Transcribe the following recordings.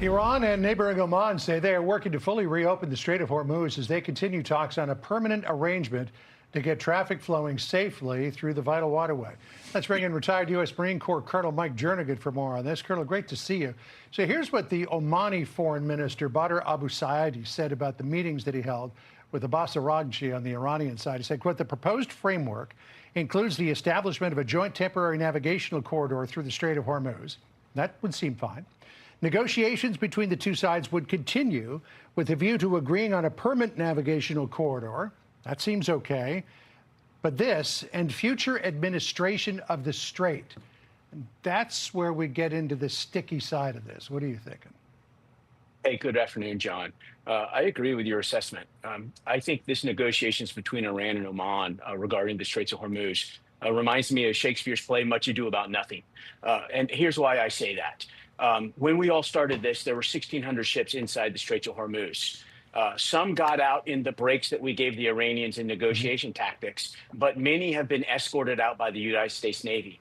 Iran and neighboring Oman say they are working to fully reopen the Strait of Hormuz as they continue talks on a permanent arrangement to get traffic flowing safely through the vital waterway. Let's bring in retired U.S. Marine Corps Colonel Mike Jernigan for more on this. Colonel, great to see you. So here's what the Omani Foreign Minister Badr Abu Saidi said about the meetings that he held with Abbas Araghchi on the Iranian side. He said, quote, the proposed framework includes the establishment of a joint temporary navigational corridor through the Strait of Hormuz. That would seem fine. Negotiations between the two sides would continue with a view to agreeing on a permanent navigational corridor. That seems okay. But this and future administration of the strait, that's where we get into the sticky side of this. What are you thinking? Hey, good afternoon, John. I agree with your assessment. I think this negotiations between Iran and Oman regarding the Straits of Hormuz reminds me of Shakespeare's play, Much Ado About Nothing. And here's why I say that. When we all started this, there were 1,600 ships inside the Straits of Hormuz. Some got out in the breaks that we gave the Iranians in negotiation tactics, but many have been escorted out by the United States Navy.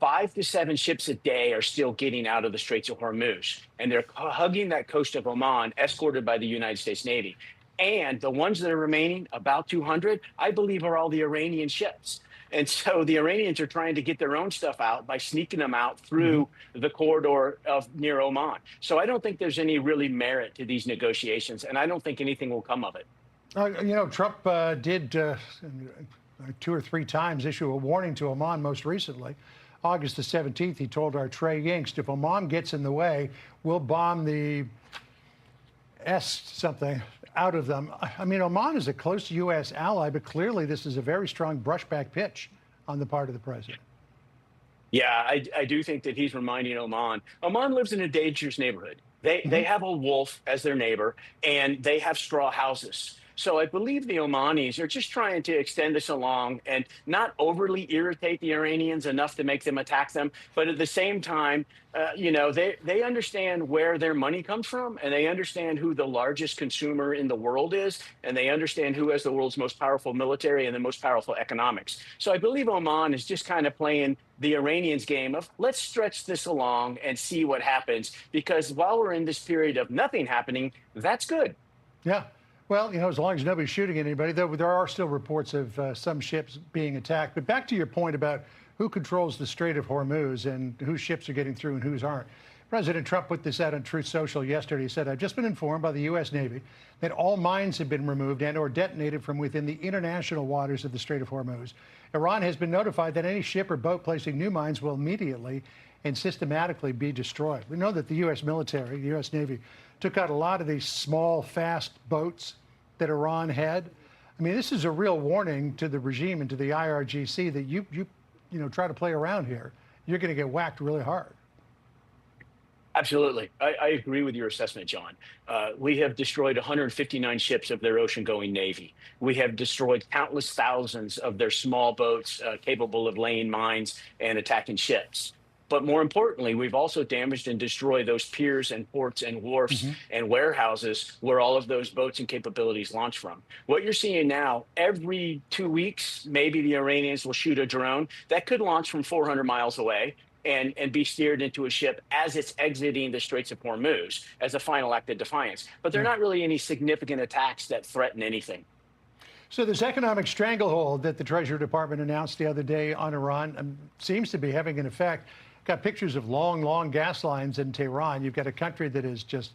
5 to 7 ships a day are still getting out of the Straits of Hormuz, and they're hugging that coast of Oman, escorted by the United States Navy. And the ones that are remaining, about 200, I believe are all the Iranian ships. And so the Iranians are trying to get their own stuff out by sneaking them out through the corridor of near Oman. So I don't think there's any really merit to these negotiations, and I don't think anything will come of it. You know, Trump did 2 or 3 times issue a warning to Oman most recently. August the 17th, he told our Trey Yingst, if Oman gets in the way, we'll bomb the something out of them. I mean, Oman is a close U.S. ally, but clearly this is a very strong brushback pitch on the part of the president. Yeah, I do think that he's reminding Oman. Oman lives in a dangerous neighborhood. They have a wolf as their neighbor, and they have straw houses. So I believe the Omanis are just trying to extend this along and not overly irritate the Iranians enough to make them attack them. But at the same time, you know, they understand where their money comes from, and they understand who the largest consumer in the world is, and they understand who has the world's most powerful military and the most powerful economics. So I believe Oman is just kind of playing the Iranians' game of let's stretch this along and see what happens, because while we're in this period of nothing happening, that's good. Yeah. Well, you know, as long as nobody's shooting anybody, though there are still reports of some ships being attacked. But back to your point about who controls the Strait of Hormuz and whose ships are getting through and whose aren't. President Trump put this out on Truth Social yesterday. He said, I've just been informed by the U.S. Navy that all mines have been removed and or detonated from within the international waters of the Strait of Hormuz. Iran has been notified that any ship or boat placing new mines will immediately and systematically be destroyed. We know that the U.S. military, the U.S. Navy, took out a lot of these small, fast boats that Iran had. I mean, this is a real warning to the regime and to the IRGC that you try to play around here, you're going to get whacked really hard. Absolutely. I agree with your assessment, John. We have destroyed 159 ships of their ocean-going Navy. We have destroyed countless thousands of their small boats capable of laying mines and attacking ships. But more importantly, we've also damaged and destroyed those piers and ports and wharfs and warehouses where all of those boats and capabilities launch from. What you're seeing now, every 2 weeks, maybe the Iranians will shoot a drone that could launch from 400 miles away and be steered into a ship as it's exiting the Straits of Hormuz as a final act of defiance. But there are not really any significant attacks that threaten anything. So this economic stranglehold that the Treasury Department announced the other day on Iran seems to be having an effect. Got pictures of long, long gas lines in Tehran. You've got a country that is just,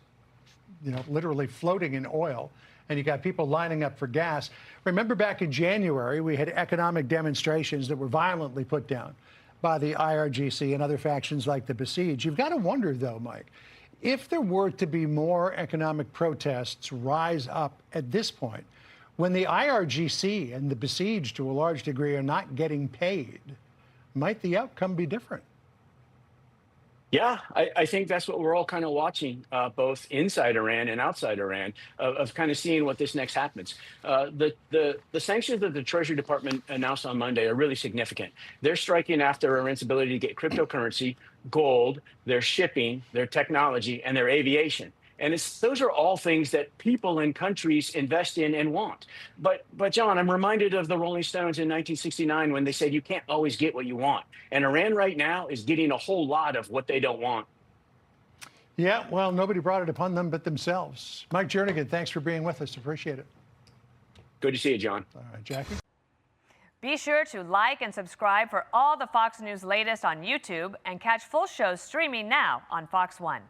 you know, literally floating in oil, and you got people lining up for gas. Remember back in January, we had economic demonstrations that were violently put down by the IRGC and other factions like the Besieged. You've got to wonder, though, Mike, if there were to be more economic protests rise up at this point, when the IRGC and the Besieged, to a large degree, are not getting paid, might the outcome be different? Yeah, I think that's what we're all kind of watching, both inside Iran and outside Iran, of kind of seeing what this next happens. The sanctions that the Treasury Department announced on Monday are really significant. They're striking after Iran's ability to get cryptocurrency, gold, their shipping, their technology, and their aviation. And those are all things that people and countries invest in and want. But John, I'm reminded of the Rolling Stones in 1969 when they said you can't always get what you want. And Iran right now is getting a whole lot of what they don't want. Yeah, well, nobody brought it upon them but themselves. Mike Jernigan, thanks for being with us. Appreciate it. Good to see you, John. All right, Jackie. Be sure to like and subscribe for all the Fox News latest on YouTube and catch full shows streaming now on Fox One.